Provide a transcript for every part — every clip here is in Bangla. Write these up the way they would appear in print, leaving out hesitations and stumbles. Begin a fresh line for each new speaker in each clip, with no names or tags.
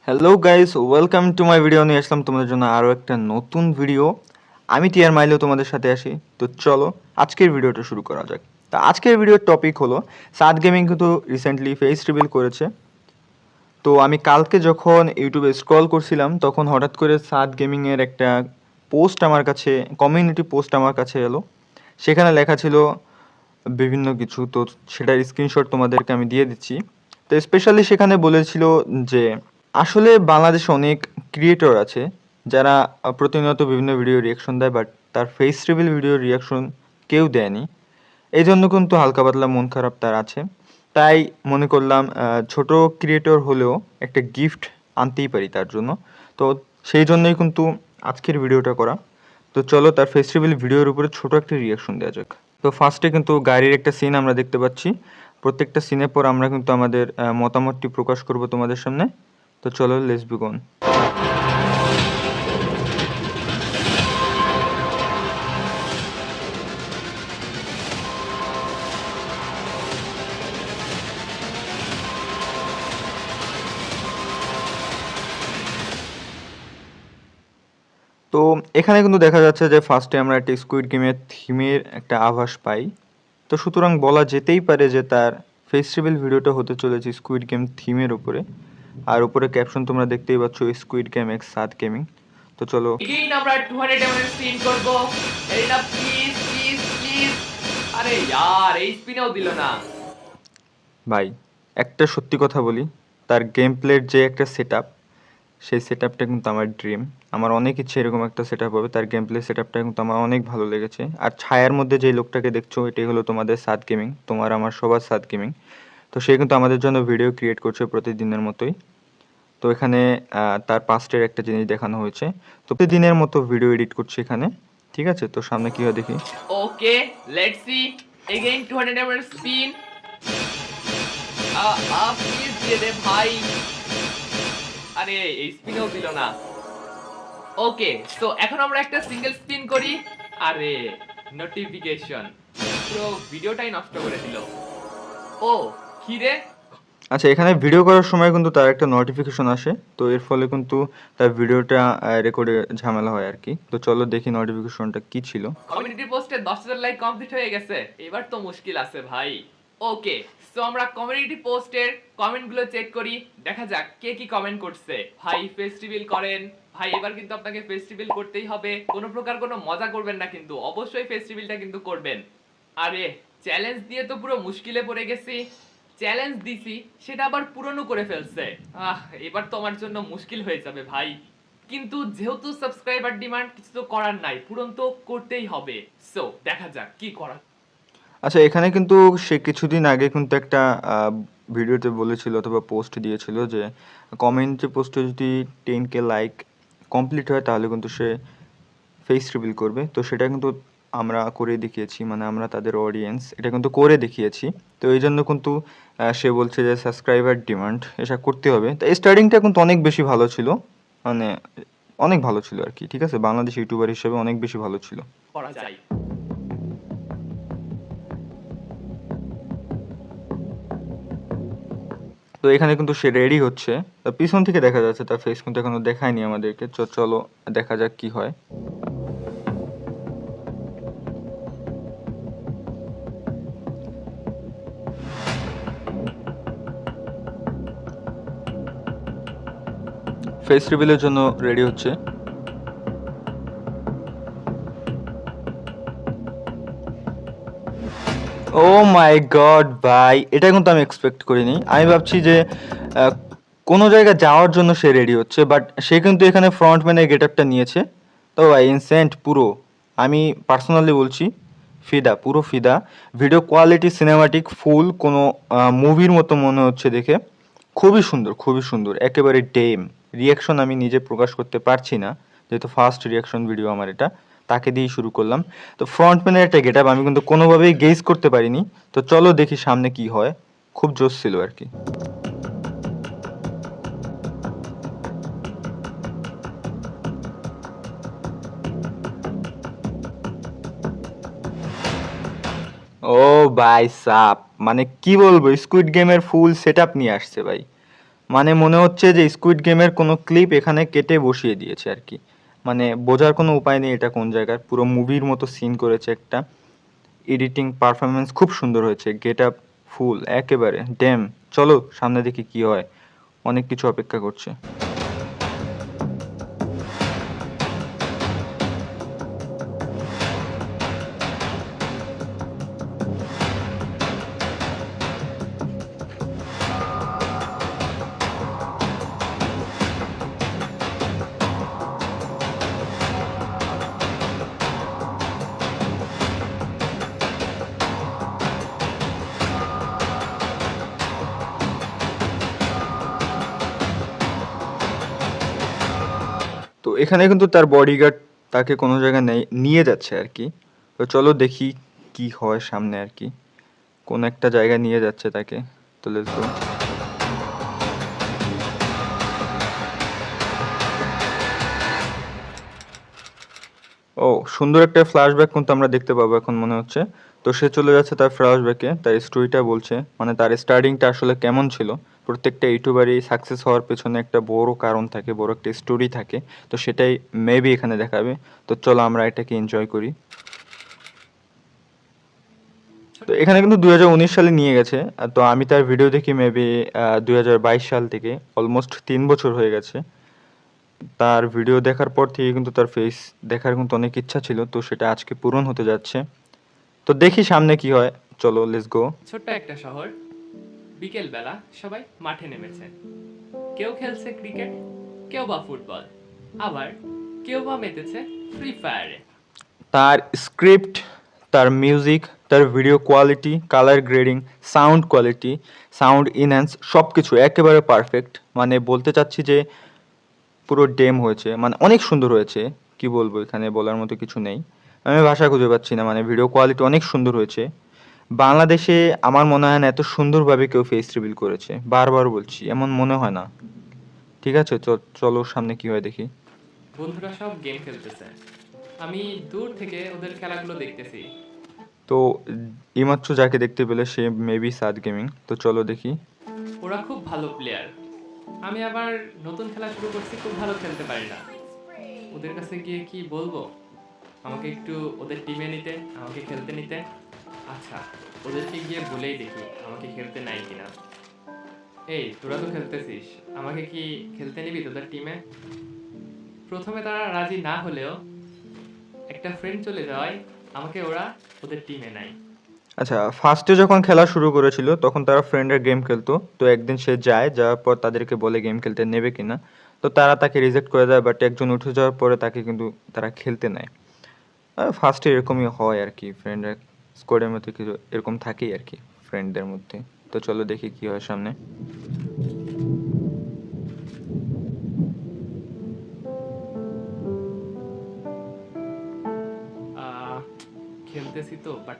Hello guys, welcome to my video. নিয়ে আসলাম তোমাদের জন্য আরও একটা নতুন ভিডিও। আমি টিয়ার মাইলেও তোমাদের সাথে আসি। তো চলো আজকের ভিডিওটা শুরু করা যাক। তা আজকের ভিডিওর টপিক হলো সাদ গেমিং কিন্তু রিসেন্টলি ফেস রিভিল করেছে। তো আমি কালকে যখন ইউটিউবে স্ক্রল করছিলাম তখন হঠাৎ করে সাদ গেমিংয়ের একটা পোস্ট আমার কাছে, কমিউনিটি পোস্ট আমার কাছে এলো। সেখানে লেখা ছিল বিভিন্ন কিছু, তো সেটার স্ক্রিনশট তোমাদেরকে আমি দিয়ে দিচ্ছি। তো স্পেশালি সেখানে বলেছিল যে আসলে বাংলাদেশে অনেক ক্রিয়েটর আছে যারা প্রতিনিয়ত বিভিন্ন ভিডিও রিয়াকশন দেয়, বাট তার ফেস রিভিল ভিডিও রিয়াকশন কেউ দেয়নি। এই জন্য কিন্তু হালকা পাতলা মন খারাপ তার আছে। তাই মনে করলাম ছোট ক্রিয়েটর হলেও একটা গিফট আনতেই পারি তার জন্য। তো সেই জন্যই কিন্তু আজকের ভিডিওটা করা। তো চলো তার ফেস রিভিল ভিডিওর উপরে ছোট একটা রিয়াকশন দেওয়া যাক। তো ফার্স্টে কিন্তু গাড়ির একটা সিন আমরা দেখতে পাচ্ছি। প্রত্যেকটা সিনের পর আমরা কিন্তু আমাদের মতামতটি প্রকাশ করব তোমাদের সামনে। তো চলো লেটস বিগন। তো এখানে কিন্তু দেখা যাচ্ছে যে ফার্স্টে আমরা একটা স্কুইড গেমের থিমের একটা আভাস পাই। তো সুতরাং বলা যেতেই পারে যে তার ফেস্টিভ্যাল ভিডিওটা হতে চলেছে স্কুইড গেম থিমের উপরে। আর উপরে ক্যাপশন তোমরা দেখতেই পাচ্ছ, স্কুইড গেম এক্স সাদ গেমিং। তো চলো
এগেইন আমরা 200 এমএম স্পিন করব। এটা প্লিজ প্লিজ প্লিজ। আরে यार এই স্পিনও দিল না।
ভাই, একটা সত্যি কথা বলি, তার গেম প্লের যে একটা সেটআপ, সেই সেটআপটা কিন্তু আমার ড্রিম। আমার অনেক ইচ্ছে এরকম একটা সেটআপ হবে। তার গেম প্লে সেটআপটা কিন্তু আমার অনেক ভালো লেগেছে। আর ছায়ার মধ্যে যে লোকটাকে দেখছো, এটাই হলো তোমাদের সাদ গেমিং, তোমার আমার সবার সাদ গেমিং। তো সে কিন্তু আমাদের জন্য ভিডিও ক্রিয়েট করছে প্রতিদিনের মতোই। তো এখানে তার পাস্টের একটা জিনিস দেখানো হয়েছে। তো প্রতিদিনের মতো ভিডিও এডিট করছে এখানে। ঠিক আছে, তো সামনে কি হয় দেখি।
Okay let's see. Again 200 MM spin. Please দিয়ে দে ভাই। আরে এই স্পিনও দিল না। ওকে সো এখন আমরা একটা সিঙ্গেল স্পিন করি। আরে নোটিফিকেশন পুরো ভিডিওটাই নষ্ট করে দিল। ও কি রে?
আচ্ছা, এখানে ভিডিও করার সময় কিন্তু তার একটা নোটিফিকেশন আসে। তো এর ফলে কিন্তু তার ভিডিওটা রেকর্ডে ঝামেলা হয় আর কি। তো চলো দেখি নোটিফিকেশনটা কি ছিল।
কমিউনিটি পোস্টে 10,000 লাইক কমপ্লিট হয়ে গেছে। এবার তো মুশকিল আছে ভাই। ওকে সো আমরা কমিউনিটি পোস্টের কমেন্টগুলো চেক করি। দেখা যাক কে কি কমেন্ট করছে। ভাই ফেস্টিভ্যাল করেন ভাই, এবার কিন্তু আপনাকে ফেস্টিভ্যাল করতেই হবে। কোনো প্রকার কোনো মজা করবেন না কিন্তু, অবশ্যই ফেস্টিভ্যালটা কিন্তু করবেন। আরে চ্যালেঞ্জ দিয়ে তো পুরো মুশকিলে পড়ে গেছি। চ্যালেঞ্জ দিছি সেটা আবার পূরণও করে ফেলছে। এবার তো আমার জন্য মুশকিল হয়ে যাবে ভাই। কিন্তু যেহেতু সাবস্ক্রাইবার ডিমান্ড, কিছু তো করার নাই, পূরণ তো করতেই হবে। সো দেখা যাক কি করা।
আচ্ছা, এখানে কিন্তু সে কিছুদিন আগে কিন্তু একটা ভিডিওতে বলেছিল অথবা পোস্ট দিয়েছিল যে কমিউনিটি পোস্টে যদি 10K লাইক কমপ্লিট হয় তাহলে কিন্তু সে ফেস রিভিল করবে। তো সেটা কিন্তু আমরা করে দেখিয়েছি, মানে আমরা তাদের অডিয়েন্স এটা কিন্তু করে দেখিয়েছি। তো এই জন্য কিন্তু সে বলছে যে সাবস্ক্রাইবার ডিমান্ড, এটা করতে হবে। তো স্টার্টিংটা কিন্তু অনেক বেশি ভালো ছিল, মানে অনেক ভালো ছিল আর কি। ঠিক আছে, বাংলাদেশ ইউটিউবার হিসেবে অনেক বেশি ভালো ছিল।
করা যায়।
তো এখানে কিন্তু সে রেডি হচ্ছে। তো পিছন থেকে দেখা যাচ্ছে, তার ফেস কিন্তু এখনো দেখায়নি আমাদেরকে। চলো দেখা যাক কি হয়। ফেস রিভিলের জন্য রেডি হচ্ছে। ও মাই গড ভাই, এটা কিন্তু আমি এক্সপেক্ট করিনি। আমি ভাবছি যে কোনো জায়গায় যাওয়ার জন্য সে রেডি হচ্ছে, বাট সে কিন্তু এখানে ফ্রন্টম্যানের গেট আপটা নিয়েছে। তো ভাই ইনসেন্ট পুরো, আমি পার্সোনালি বলছি ফিদা, পুরো ফিদা। ভিডিও কোয়ালিটি সিনেমাটিক ফুল, কোনো মুভির মতো মনে হচ্ছে দেখে। খুবই সুন্দর, খুবই সুন্দর, একেবারে ডেম। রিয়াকশন আমি নিজে প্রকাশ করতে পারছি না, যেহেতু ফার্স্ট রিয়াকশন ভিডিও আমার এটা। তাকে দিয়েই শুরু করলাম। তো ফ্রন্টম্যানের একটা গেট আপ আমি কিন্তু কোনোভাবেই গেজ করতে পারিনি। তো চলো দেখি সামনে কি হয়। খুব জোশ ছিল আর কি। ও ভাই সাপ, মানে কি বলবো, স্কুইড গেমের ফুল সেটআপ নিয়ে আসছে ভাই। মানে মনে হচ্ছে যে স্কুইড গেমের কোনো ক্লিপ এখানে কেটে বসিয়ে দিয়েছে আর কি। মানে বোঝার কোনো উপায় নেই এটা কোন জায়গার, পুরো মুভির মতো সিন করেছে একটা। এডিটিং পারফরমেন্স খুব সুন্দর হয়েছে, গেট আপ ফুল একেবারে ড্যাম। চলো সামনে দেখি কি হয়, অনেক কিছু অপেক্ষা করছে। তো এখানে কিন্তু তার বডিগার্ড তাকে কোনো জায়গায় নিয়ে যাচ্ছে আর কি। তো চলো দেখি কি হয় সামনে আর কি, কোন একটা জায়গায় নিয়ে যাচ্ছে তাকে। তো লেটস গো। ও, সুন্দর একটা ফ্ল্যাশব্যাক কিন্তু আমরা দেখতে পাবো এখন মনে হচ্ছে। তো সে চলে যাচ্ছে তার ফ্ল্যাশব্যাকে, তার স্টোরিটা বলছে, মানে তার স্টার্টিংটা আসলে কেমন ছিল। প্রত্যেকটা ইউটিউবারই সাকসেস হওয়ার পেছনে একটা বড় কারণ থাকে, বড় একটা স্টোরি থাকে। তো সেটাই মেবি এখানে দেখাবে। তো চলো আমরা এটাকে এনজয় করি। তো এখানে কিন্তু 2019 সালে নিয়ে গেছে। তো আমি তার ভিডিও দেখি মেবি 2022 সাল থেকে, অলমোস্ট 3 বছর হয়ে গেছে। তার ভিডিও দেখার পর থেকে কিন্তু তার ফেস দেখার কিন্তু অনেক ইচ্ছা ছিল, তো সেটা আজকে পূরণ হতে যাচ্ছে। তো দেখি সামনে কি হয়, চলো লেটস গো।
ছোট্ট একটা শহর, বিকেল বেলা সবাই মাঠে নেমেছে। কেউ খেলছে ক্রিকেট, কেউ বা ফুটবল, আবার কেউ বা মেতেছে ফ্রি ফায়ারে।
তার স্ক্রিপ্ট, তার মিউজিক, তার video quality, colour grading, sound quality, sound enhance সব কিছু একেবারে পারফেক্ট। মানে বলতে চাচ্ছি যে পুরো ডেম হয়েছে, মানে অনেক সুন্দর হয়েছে। কি বলবো, এখানে বলার মতো কিছু নেই, আমি ভাষা খুঁজে পাচ্ছি না। মানে ভিডিও কোয়ালিটি অনেক সুন্দর হয়েছে। বাংলাদেশে আমার মনে হয় না এত সুন্দরভাবে কেউ ফেস রিভিল করেছে, বারবার বলছি, এমন মনে হয় না। ঠিক আছে, চলো সামনে কি হয় দেখি।
বন্ধুরা সব গেম খেলতেছে, আমি দূর থেকে ওদের খেলাগুলো দেখতেছি।
তো এইমাত্র যাকে দেখতে পেলে সে মেবি সাদ গেমিং। তো চলো দেখি।
ওরা খুব ভালো প্লেয়ার, আমি আবার নতুন খেলা শুরু করছি, খুব ভালো খেলতে পারি না। ওদের কাছে গিয়ে কি বলবো, আমাকে একটু ওদের টিমে নিতে, আমাকে খেলতে নিতে। আচ্ছা, ওদেরকে গিয়ে বলেই দেখি আমাকে খেলতে নাই কিনা। এই তোরা তো খেলতেছিস, আমাকে কি খেলতে নিবি তোদের টিমে? প্রথমে তারা রাজি না হলেও একটা ফ্রেন্ড চলে যাওয়ায় আমাকে ওরা ওদের টিমে নাই।
আচ্ছা, ফার্স্টে যখন খেলা শুরু করেছিল তখন তারা ফ্রেন্ডের গেম খেলতো। তো একদিন সে যায়, যাওয়ার পর তাদেরকে বলে গেম খেলতে নেবে কিনা। তো তারা তাকে রিজেক্ট করে দেয়, বাট একজন উঠে যাওয়ার পরে তাকে কিন্তু তারা খেলতে নেয়। ফার্স্টে এরকমই হয় আর কি, ফ্রেন্ডরা স্কোয়াডের মধ্যে কিছু এরকম থাকেই আর কি ফ্রেন্ডদের মধ্যে। তো চলো দেখি কি হয় সামনে।
আহ, খেলতেছি তো, বাট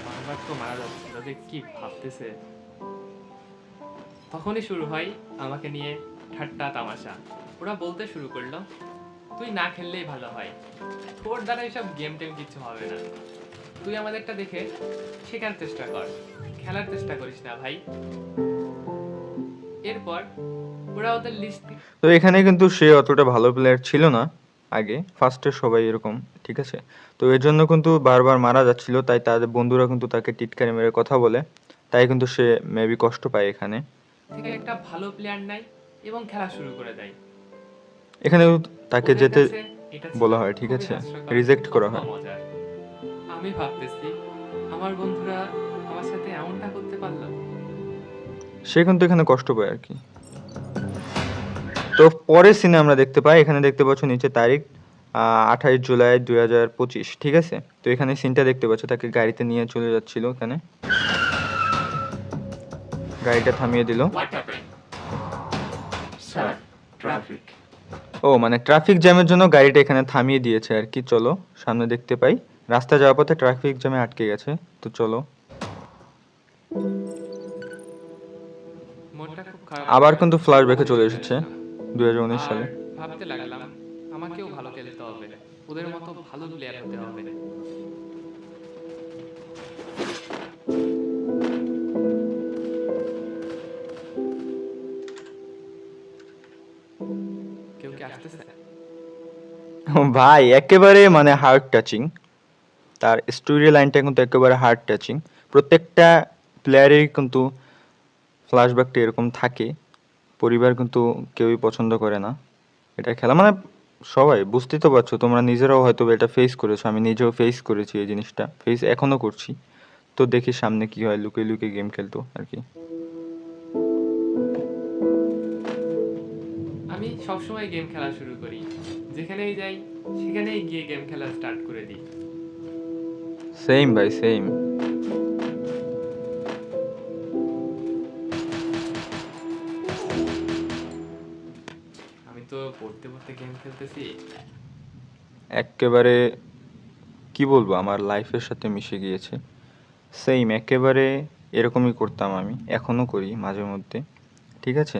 বারবার তো মারা যাচ্ছে, তাদের কি ভাবতেছে। তখনই শুরু হয় আমাকে নিয়ে ঠাট্টা তামাশা। ওরা বলতে শুরু করলো, তুই না খেললেই ভালো হয়, তোর দ্বারা এসব গেম টেম কিছু হবে না। তুই আমাদেরটা দেখে শেখার চেষ্টা কর, খেলার চেষ্টা করিস না ভাই। এরপর ওরা ওদের লিস্ট।
তো এখানে কিন্তু সে অতটা ভালো প্লেয়ার ছিল না আগে, ফার্স্টে সবাই এরকম, ঠিক আছে। তো এর জন্য কিন্তু বারবার মারা যাচ্ছিল, তাই তাদের বন্ধুরা কিন্তু তাকে টিটকারি মেরে কথা বলে, তাই কিন্তু সে মেবি কষ্ট পায় এখানে।
থেকে একটা ভালো প্লেয়ার নাই এবং খেলা শুরু করে দেয়।
এখানে কিন্তু তাকে
ওদের
যেতে
কাছে এটা ছিল
বলা হয়, ঠিক
খুবই
আছে,
হাস্যকর
রিজেক্ট করা
অথবা
হয়।
মজার। আমি ভাবতেছি আমার বন্ধুরা আমার সাথে এমনটা করতে পারলো।
সে কিন্তু এখানে কষ্ট পায় আর কি। তো পরের সিনে আমরা দেখতে পাই, এখানে দেখতে পাচ্ছ নিচে তারিখ 28 জুলাই 2025, ঠিক আছে। তো এখানে সিনটা দেখতে পাচ্ছ, তাকে গাড়িতে নিয়ে চলে যাচ্ছিল, এখানে গাড়িটা থামিয়ে দিল।
Sir, traffic.
ও মানে ট্রাফিক জ্যামের জন্য গাড়িটা এখানে থামিয়ে দিয়েছে আর কি। চলো সামনে দেখতে পাই, রাস্তা যাওয়ার পথে ট্রাফিক জ্যামে আটকে গেছে। তো চলো
মনটা খুব খারাপ।
আবার কিন্তু ফ্ল্যাশব্যাকে চলে এসেছে 2019
আর
সালে।
ভাবতে লাগলাম আমাকেও ভালো খেলতে হবে, ওদের মতো ভালো প্লেয়ার হতে হবে। কেউ কি আসতেছে?
ভাই একেবারে মানে হার্ট টাচিং, তার স্টোরি লাইনটা কিন্তু একেবারে হার্ট টাচিং। প্রত্যেকটা প্লেয়ারেরই কিন্তু ফ্ল্যাশব্যাকটা এরকম থাকে। পরিবার কিন্তু কেউই পছন্দ করে না এটা খেলা, মানে সবাই বুঝতেই তো পারছো, তোমরা নিজেরাও হয়তো এটা ফেস করেছো, আমি নিজেও ফেস করেছি এই জিনিসটা, ফেস এখনো করছি। তো দেখি সামনে কি হয়, লুকিয়ে লুকিয়ে গেম খেলতো আর কি।
আমি সবসময় গেম খেলা শুরু করি, যেখানেই যাই সেখানেই গিয়ে গেম খেলা স্টার্ট করে দিই।
সেম ভাই সেম।
আমি তো পড়তে পড়তে গেম খেলতেছি।
একেবারে কি বলবো, আমার লাইফের সাথে মিশে গিয়েছে। সেম একেবারে এরকমই করতাম আমি, এখনো করি মাঝে মধ্যে। ঠিক আছে,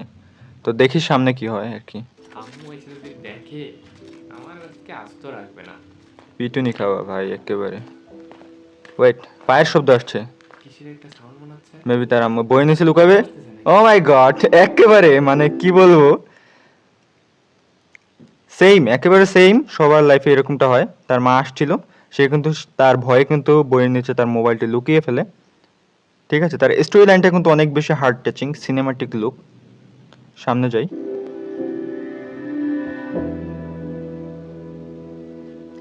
তো দেখি সামনে কি হয় আর কি।
আম্মু এসে যদি দেখে আমার আজকে আস্ত রাখবে না।
পিটুনি খাওয়া ভাই একেবারে। ওয়েট, পায়ের শব্দ আসছে।
কিসের একটা সাউন্ড মনে হচ্ছে।
মেবি তার আম্মু বই নিচে লুকাবে।
আসতেছে
ও
নাকি?
মাই গড, একেবারে মানে কি বলবো, সেম একেবারে সেম। সবার লাইফে এরকমটা হয়, তার মা আসছিল, সে কিন্তু তার ভয়ে কিন্তু বইয়ের নিচে তার মোবাইলটি লুকিয়ে ফেলে। ঠিক আছে, তার স্টোরি লাইনটা কিন্তু অনেক বেশি হার্ট টাচিং, সিনেমাটিক লুক। সামনে যাই।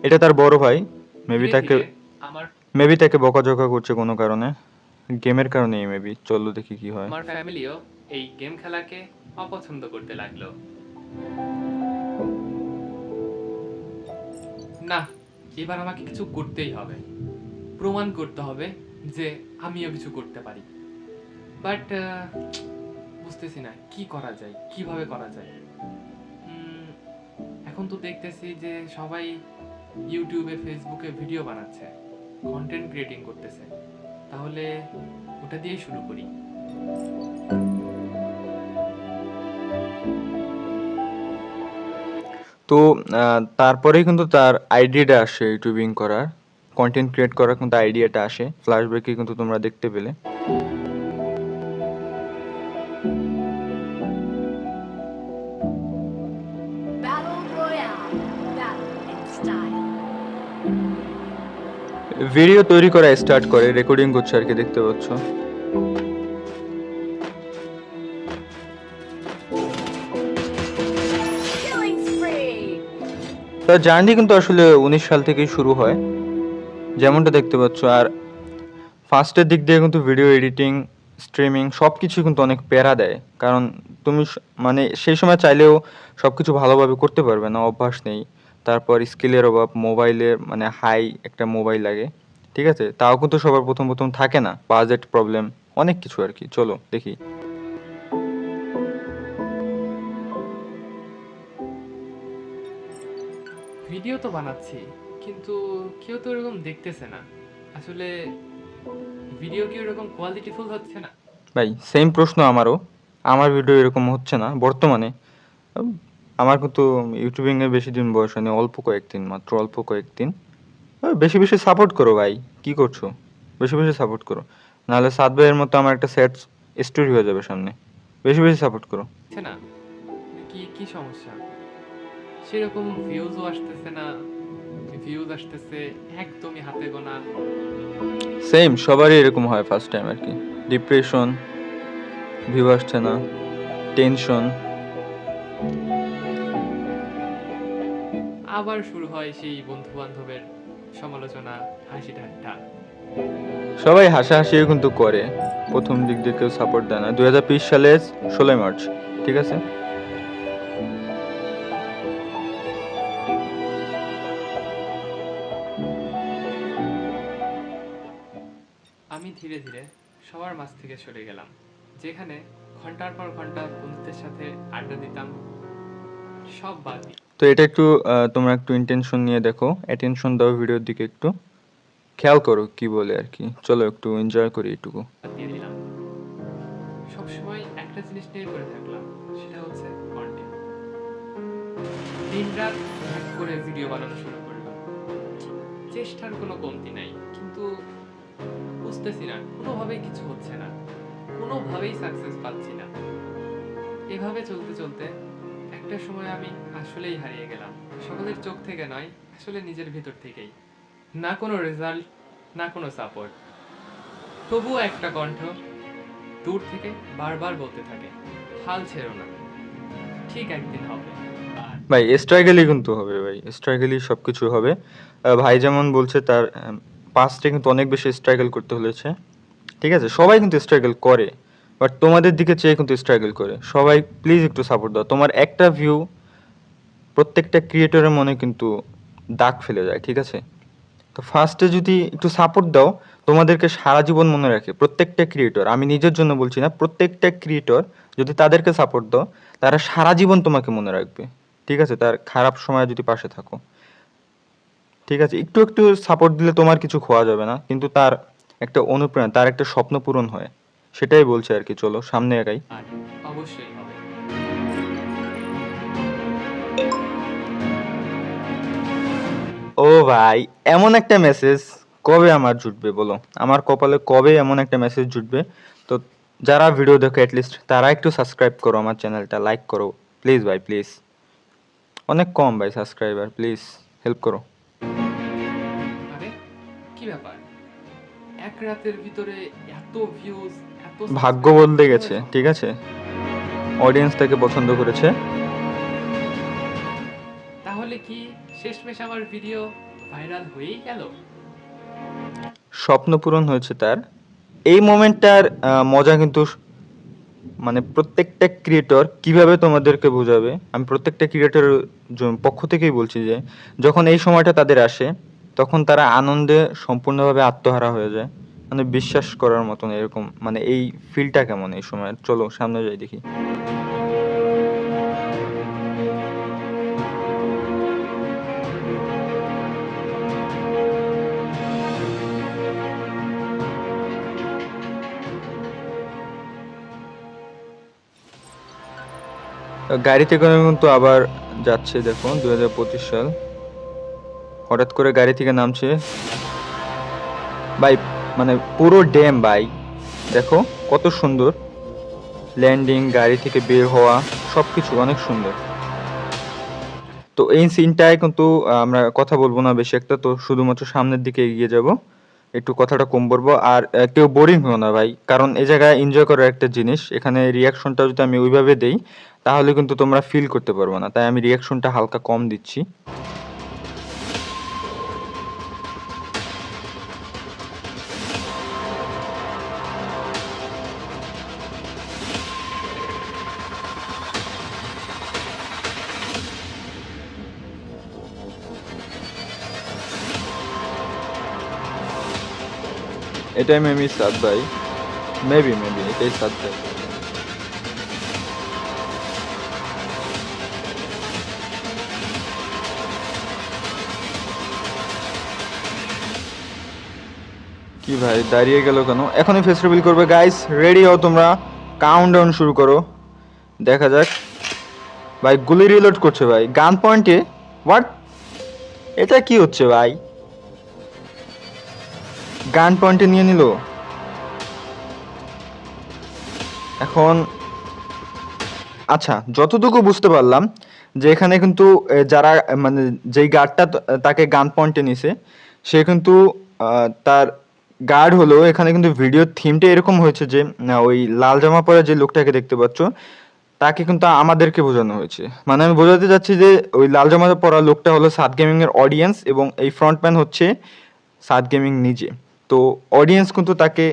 এটা তার বড় ভাই, মেবি
ধীরে
তাকে
ধীরে আমার
বকাঝকা করছে কোনো কারণে, গেমের কারণেই মেবি। চলো দেখি কি হয়।
আমার ফ্যামিলিও এই গেম খেলাকে অপছন্দ করতে লাগলো। না, এবার আমাকে কিছু করতেই হবে, প্রমাণ করতে হবে যে আমিও কিছু করতে পারি। বাট বুঝতেছি না কি করা যায়, কিভাবে করা যায়। উম, এখন তো দেখতেছি যে সবাই ইউটিউবে ফেসবুকে ভিডিও বানাচ্ছে, কন্টেন্ট ক্রিয়েটিং করতেছে। তাহলে ওটা দিয়েই শুরু করি।
তো তারপরেই কিন্তু তার আইডিয়াটা আসে ইউটিউবিং করার, কন্টেন্ট ক্রিয়েট করার কিন্তু আইডিয়াটা আসে, ফ্ল্যাশব্যাকে কিন্তু তোমরা দেখতে পেলে।
Battle Royale. Battle in style.
Video তৈরি করা স্টার্ট করে, রেকর্ডিং করছে আর কি, দেখতে পাচ্ছ।
Killing spree.
তার জার্নি কিন্তু আসলে 19 সাল থেকেই শুরু হয়, যেমনটা দেখতে পাচ্ছ। আর ফার্স্টের দিক দিয়ে কিন্তু ভিডিও এডিটিং, স্ট্রিমিং সব কিছু কিন্তু অনেক প্যারা দেয়, কারণ তুমি মানে সেই সময় চাইলেও সব কিছু ভালোভাবে করতে পারবে না, অভ্যাস নেই। তারপর স্কিলের অভাব, মোবাইলের মানে হাই একটা মোবাইল লাগে। ঠিক আছে, তাও কিন্তু সবার প্রথম প্রথম থাকে না, বাজেট প্রবলেম, অনেক কিছু আর কি। চলো দেখি।
ভিডিও তো বানাচ্ছি, কিন্তু কেউ তো এরকম দেখতেছে না। আসলে ভিডিও কি এরকম কোয়ালিটিফুল হচ্ছে না?
ভাই সেম প্রশ্ন আমারও, আমার ভিডিও এরকম হচ্ছে না বর্তমানে। উম, আমার কিন্তু ইউটিউবিংয়ে বেশি দিন বয়স হয়নি, অল্প কয়েকদিন, মাত্র অল্প কয়েকদিন। বেশি বেশি সাপোর্ট করো ভাই, কি করছো, বেশি বেশি সাপোর্ট করো, নাহলে সাদ ভাইয়ের মতো আমার একটা স্যাড স্টোরি হয়ে যাবে সামনে। বেশি বেশি সাপোর্ট করো।
হচ্ছে না? কি কি সমস্যা? সেরকম ভিউজও আসতেছে না, ভিউজ আসতেছে একদমই হাতে গোনা।
সেম, সবারই এরকম হয় ফার্স্ট টাইম আর কি। ডিপ্রেশন, ভিউ আসছে না, টেনশন।
আবার শুরু হয় সেই বন্ধু বান্ধবের সমালোচনা, হাসি ঠাট্টা।
সবাই হাসাহাসিও কিন্তু করে, প্রথম দিক দিয়ে কেউ সাপোর্ট দেয় না। 2020 সালে 16 মার্চ, ঠিক আছে।
আমি ধীরে ধীরে সবার মাঝ থেকে সরে গেলাম, যেখানে ঘন্টার পর ঘন্টা বন্ধুদের সাথে আড্ডা দিতাম, সব বাদ দিয়ে
তো এটা একটু তোমরা একটু ইন্টেনশন নিয়ে দেখো, অ্যাটেনশন দাও ভিডিওর দিকে, একটু খেয়াল করো কি বলে আর কি। চলো একটু এনজয় করি এটুকু।
দিলাম। সবসময় একটা জিনিস নিয়ে করে থাকলাম, সেটা হচ্ছে কন্টেন্ট। দিন রাত এক করে ভিডিও বানানো শুরু করলাম, চেষ্টার কোনো কমতি নাই, কিন্তু বুঝতেছি না, কোনোভাবেই কিছু হচ্ছে না, কোনোভাবেই সাকসেস পাচ্ছি না। এভাবে চলতে চলতে এক একটা সময় আমি আসলেই হারিয়ে গেলাম, সকলের চোখ থেকে নয়, আসলে নিজের ভিতর থেকেই। না কোনো রেজাল্ট, না কোনো সাপোর্ট, তবুও একটা কণ্ঠ দূর থেকে বারবার বলতে থাকে, হাল ছেড়ো না, ঠিক একদিন হবে। আর
ভাই স্ট্রাগলই কিন্তু হবে, ভাই স্ট্রাগলই সব কিছু হবে। ভাই যেমন বলছে তার পাস্টে কিন্তু অনেক বেশি স্ট্রাগল করতে হয়েছে, ঠিক আছে? সবাই কিন্তু স্ট্রাগল করে, বাট তোমাদের দিকে চেয়ে কিন্তু স্ট্রাগল করে। সবাই প্লিজ একটু সাপোর্ট দাও। তোমার একটা ভিউ প্রত্যেকটা ক্রিয়েটরের মনে কিন্তু দাগ ফেলে যায়, ঠিক আছে? তো ফার্স্টে যদি একটু সাপোর্ট দাও, তোমাদেরকে সারা জীবন মনে রাখে প্রত্যেকটা ক্রিয়েটর। আমি নিজের জন্য বলছি না, প্রত্যেকটা ক্রিয়েটর যদি তাদেরকে সাপোর্ট দাও, তারা সারা জীবন তোমাকে মনে রাখবে, ঠিক আছে? তার খারাপ সময় যদি পাশে থাকো, ঠিক আছে? একটু একটু সাপোর্ট দিলে তোমার কিছু খোয়া যাবে না, কিন্তু তার একটা অনুপ্রেরণা, তার একটা স্বপ্ন পূরণ হয়, সেটাই বলছে আর কি। চলো সামনে এগাই।
আর অবশ্যই হবে।
ও ভাই, এমন একটা মেসেজ কবে আমার জুটবে বলো? আমার কপালে কবে এমন একটা মেসেজ জুটবে? তো যারা ভিডিও দেখো অ্যাটলিস্ট তারা একটু সাবস্ক্রাইব করো আমার চ্যানেলটা, লাইক করো প্লিজ ভাই, প্লিজ। অনেক কম ভাই সাবস্ক্রাইবার, প্লিজ হেল্প করো।
আরে কি ব্যাপার, এক রাতের ভিতরে এত ভিউজ, এত
ভাগ্য
subscriber
বদলে
কিভাবে
গেছে,
সম্ভব?
ঠিক আছে? অডিয়েন্স তাকে পছন্দ করেছে।
তাহলে কি শেষমেশ আমার ভিডিও ভাইরাল হয়েই গেল?
স্বপ্ন পূরণ হয়েছে তার। এই মোমেন্টটার মজা কিন্তু মানে প্রত্যেকটা ক্রিয়েটর কিভাবে তোমাদেরকে বোঝাবে, আমি প্রত্যেকটা ক্রিয়েটরের পক্ষ থেকেই বলছি যে যখন এই সময়টা তাদের আসে, তখন তারা আনন্দে সম্পূর্ণভাবে আত্মহারা হয়ে যায়। মানে বিশ্বাস করার মতন এরকম, মানে এই ফিলটা কেমন এই সময়। চলো সামনে যাই দেখি। গাড়িতে করে কিন্তু আবার যাচ্ছে, দেখো 2025 সাল। হঠাৎ করে গাড়ি থেকে নামছে ভাই, মানে পুরো ড্যাম ভাই, দেখো কত সুন্দর ল্যান্ডিং, গাড়ি থেকে বের হওয়া, সবকিছু অনেক সুন্দর। তো এই সিনটায় কিন্তু আমরা কথা বলবো না বেশি একটা, তো শুধুমাত্র সামনের দিকে এগিয়ে যাব, একটু কথাটা কম বলবো। আর কেউ বোরিং হও না ভাই, কারণ এই জায়গায় এনজয় করার একটা জিনিস। এখানে রিয়াকশনটা যদি আমি ওইভাবে দেই, তাহলে কিন্তু তোমরা ফিল করতে পারবো না, তাই আমি রিয়াকশনটা হালকা কম দিচ্ছি। এটাই মেবি সাদ ভাই, মেবি এটাই সাদ ভাই। কি ভাই দাঁড়িয়ে গেল কেন? এখনই ফেস রিভিল করবে গাইস, রেডি হও তোমরা, কাউন্টডাউন শুরু করো, দেখা যাক। ভাই গুলি রিলোড করছে ভাই, গান পয়েন্টে। হোয়াট, এটা কি হচ্ছে ভাই? গান পয়েন্টে নিয়ে নিল। এখন আচ্ছা, যতটুকু বুঝতে পারলাম যে এখানে কিন্তু যারা মানে যেই গার্ডটা তাকে গান পয়েন্টে নিছে, সে কিন্তু তার গার্ড হলো। এখানে কিন্তু ভিডিওর থিমটা এরকম হয়েছে যে ওই লাল জামা পরা যে লোকটাকে দেখতে পাচ্ছ, তাকে কিন্তু আমাদেরকে বোঝানো হয়েছে। মানে আমি বোঝাতে চাচ্ছি যে ওই লাল জামা পরা লোকটা হলো সাদ গেমিং এর অডিয়েন্স, এবং এই ফ্রন্টম্যান হচ্ছে সাদ গেমিং নিজে। তো অডিয়েন্স কিন্তু তাকে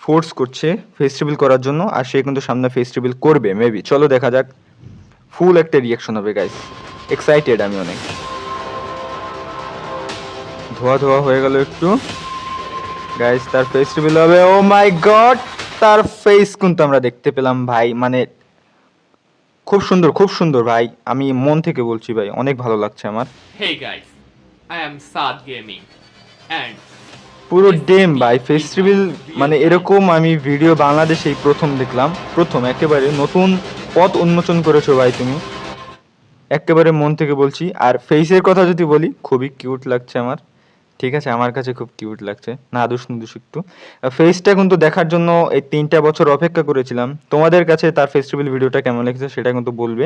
ফোর্স করছে ফেস্টিভ্যাল করার জন্য, আর সে কিন্তু সামনে ফেস্টিভ্যাল করবে মেবি। চলো দেখা যাক, ফুল একটা রিয়াকশন হবে গাইস, এক্সাইটেড আমি অনেক। ধোয়া ধোয়া হয়ে গেল একটু গাইস, তার ফেস্টিভ্যাল হবে। ও মাই গড, তার ফেস কিন্তু আমরা দেখতে পেলাম ভাই, মানে খুব সুন্দর, খুব সুন্দর ভাই, আমি মন থেকে বলছি ভাই, অনেক ভালো লাগছে আমার।
Hey guys, I am Saad Gaming and
পুরো
this
ডেম
is
ভাই
me
ফেস্টিভ্যাল,
in my
মানে
real life.
এরকম আমি ভিডিও বাংলাদেশেই প্রথম দেখলাম, প্রথম। একেবারে নতুন পথ উন্মোচন করেছো ভাই তুমি, একেবারে মন থেকে বলছি। আর ফেসের কথা যদি বলি, খুবই কিউট লাগছে আমার, ঠিক আছে? আমার কাছে খুব কিউট লাগছে, নাদুস নুদুস একটু। ফেসটা কিন্তু দেখার জন্য এই 3টা বছর অপেক্ষা করেছিলাম। তোমাদের কাছে তার ফেস্টিভ্যাল ভিডিওটা কেমন লেগেছে সেটা কিন্তু বলবে।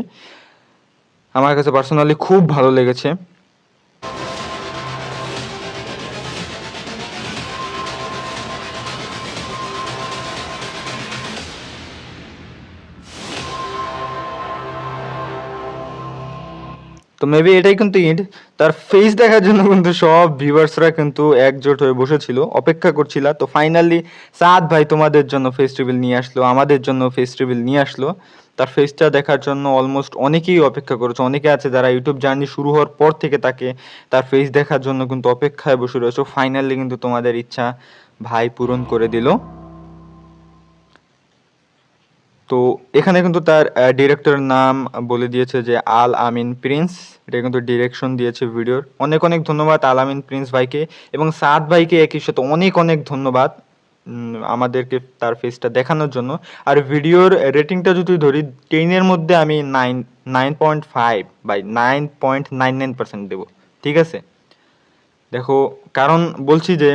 আমার কাছে পার্সোনালি খুব ভালো লেগেছে। তো মেবি এটাই কিন্তু ইন্ড। তার ফেস দেখার জন্য কিন্তু সব ভিউয়ার্সরা কিন্তু একজোট হয়ে বসেছিল, অপেক্ষা করছিল। তো ফাইনালি সাদ ভাই তোমাদের জন্য ফেস রিভিল নিয়ে আসলো, আমাদের জন্য ফেস রিভিল নিয়ে আসলো। তার ফেসটা দেখার জন্য অলমোস্ট অনেকেই অপেক্ষা করেছে। অনেকে আছে যারা ইউটিউব জার্নি শুরু হওয়ার পর থেকে তাকে তার ফেস দেখার জন্য কিন্তু অপেক্ষায় বসে রয়েছে। ফাইনালি কিন্তু তোমাদের ইচ্ছা ভাই পূরণ করে দিল। তো এখানে কিন্তু তার ডিরেক্টরের নাম বলে দিয়েছে যে আল আমিন প্রিন্স। এটা কিন্তু ডিরেকশন দিয়েছে ভিডিওর। অনেক অনেক ধন্যবাদ আল আমিন প্রিন্স ভাইকে এবং সাদ ভাইকে একই সাথে অনেক অনেক ধন্যবাদ আমাদেরকে তার ফেসটা দেখানোর জন্য। আর ভিডিওর রেটিংটা যদি ধরি 10-এর মধ্যে আমি 9.5 বাই 9.99% দেবো। ঠিক আছে, দেখো, কারণ বলছি যে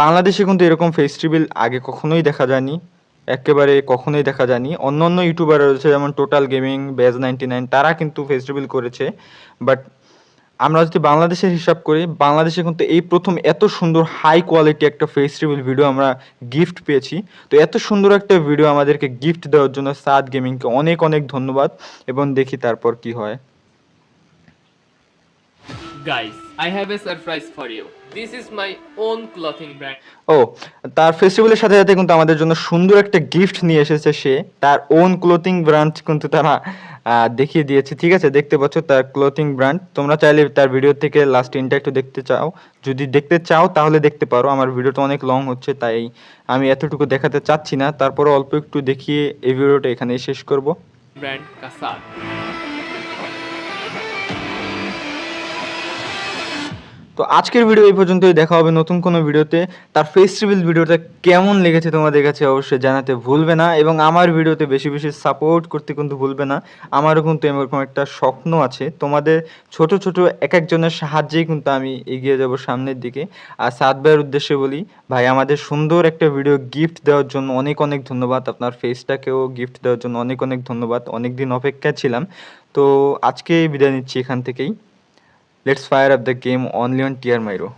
বাংলাদেশে কিন্তু এরকম ফেস্টিভ্যাল আগে কখনোই দেখা যায়নি, একেবারে কখনোই দেখা যায়নি। অন্য অন্য ইউটিউবার রয়েছে যেমন টোটাল গেমিং, বেজ 99, তারা কিন্তু ফেস্টিভ্যাল করেছে। বাট আমরা যদি বাংলাদেশের হিসাব করি, বাংলাদেশে কিন্তু এই প্রথম এত সুন্দর হাই কোয়ালিটি একটা ফেস্টিভ্যাল ভিডিও আমরা গিফট পেয়েছি। তো এত সুন্দর একটা ভিডিও আমাদেরকে গিফট দেওয়ার জন্য সাদ গেমিংকে অনেক অনেক ধন্যবাদ। এবং দেখি তারপর কি হয়।
Guys, I have a surprise for you. This is my own clothing brand.
ও, তার ফেস্টিভ্যালের সাথে সাথে কিন্তু আমাদের জন্য সুন্দর একটা গিফট নিয়ে এসেছে সে। তার ওন ক্লোথিং ব্র্যান্ড কিন্তু তারা দেখিয়ে দিয়েছে। ঠিক আছে, দেখতে পাচ্ছ তার ক্লোথিং ব্র্যান্ড। তোমরা চাইলে তার ভিডিও থেকে লাস্ট ইনটা একটু দেখতে চাও, যদি দেখতে চাও তাহলে দেখতে পারো। আমার ভিডিওটা অনেক লং হচ্ছে, তাই আমি এতটুকু দেখাতে চাচ্ছি না। তারপরে অল্প একটু দেখিয়ে এই ভিডিওটা এখানেই শেষ করব।
Brand Kasad.
তো আজকের ভিডিও এই পর্যন্তই। দেখা হবে নতুন কোনো ভিডিওতে। তার ফেস্টিভ্যাল ভিডিওটা কেমন লেগেছে তোমাদের কাছে অবশ্যই জানাতে ভুলবে না এবং আমার ভিডিওতে বেশি বেশি সাপোর্ট করতে কিন্তু ভুলবে না। আমারও কিন্তু এরকম একটা স্বপ্ন আছে, তোমাদের ছোট ছোট এক একজনের সাহায্যেই কিন্তু আমি এগিয়ে যাব সামনের দিকে। আর সাদ ভাইয়ের উদ্দেশ্যে বলি, ভাই আমাদের সুন্দর একটা ভিডিও গিফট দেওয়ার জন্য অনেক অনেক ধন্যবাদ। আপনার ফেসটাকেও গিফট দেওয়ার জন্য অনেক অনেক ধন্যবাদ। অনেক দিন অপেক্ষায় ছিলাম। তো আজকে বিদায় নিচ্ছি এখান থেকেই। Let's fire up the game only on Tier Myro.